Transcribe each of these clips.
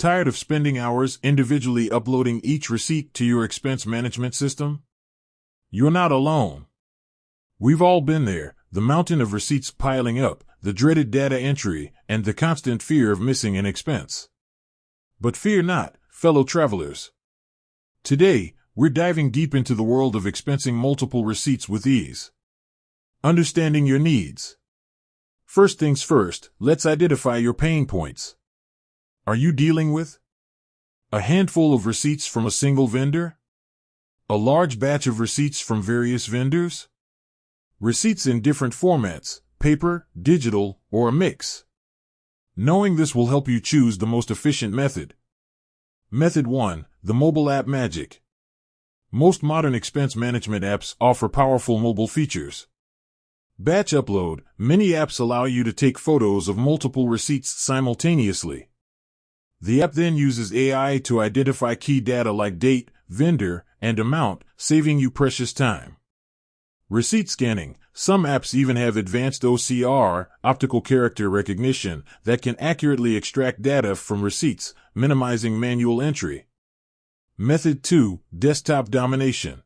Tired of spending hours individually uploading each receipt to your expense management system? You're not alone. We've all been there, the mountain of receipts piling up, the dreaded data entry, and the constant fear of missing an expense. But fear not, fellow travelers. Today, we're diving deep into the world of expensing multiple receipts with ease. Understanding your needs. First things first, let's identify your pain points. Are you dealing with a handful of receipts from a single vendor? A large batch of receipts from various vendors? Receipts in different formats, paper, digital, or a mix? Knowing this will help you choose the most efficient method. Method 1. The mobile app magic. Most modern expense management apps offer powerful mobile features. Batch upload. Many apps allow you to take photos of multiple receipts simultaneously. The app then uses AI to identify key data like date, vendor, and amount, saving you precious time. Receipt scanning. Some apps even have advanced OCR, optical character recognition, that can accurately extract data from receipts, minimizing manual entry. Method 2. Desktop domination.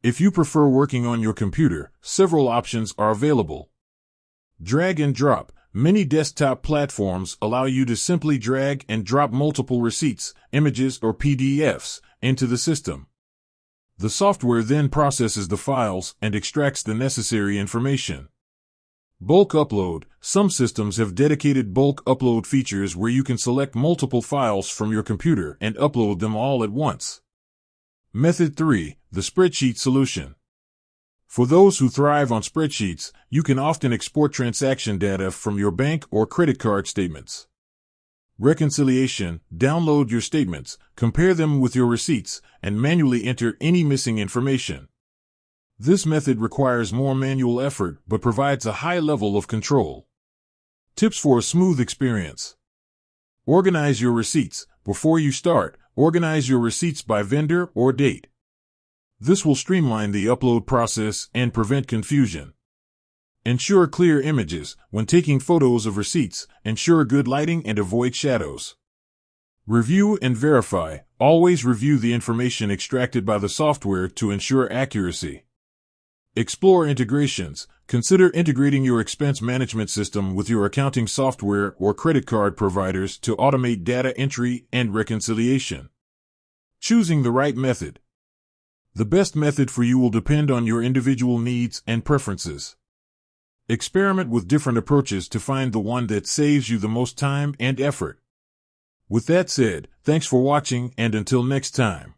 If you prefer working on your computer, several options are available. Drag and drop. Many desktop platforms allow you to simply drag and drop multiple receipts, images, or PDFs into the system. The software then processes the files and extracts the necessary information. Bulk upload. Some systems have dedicated bulk upload features where you can select multiple files from your computer and upload them all at once. Method 3. The spreadsheet solution. For those who thrive on spreadsheets, you can often export transaction data from your bank or credit card statements. Reconciliation. Download your statements, compare them with your receipts, and manually enter any missing information. This method requires more manual effort but provides a high level of control. Tips for a smooth experience. Organize your receipts. Before you start, organize your receipts by vendor or date. This will streamline the upload process and prevent confusion. Ensure clear images. When taking photos of receipts, ensure good lighting and avoid shadows. Review and verify. Always review the information extracted by the software to ensure accuracy. Explore integrations. Consider integrating your expense management system with your accounting software or credit card providers to automate data entry and reconciliation. Choosing the right method. The best method for you will depend on your individual needs and preferences. Experiment with different approaches to find the one that saves you the most time and effort. With that said, thanks for watching, and until next time.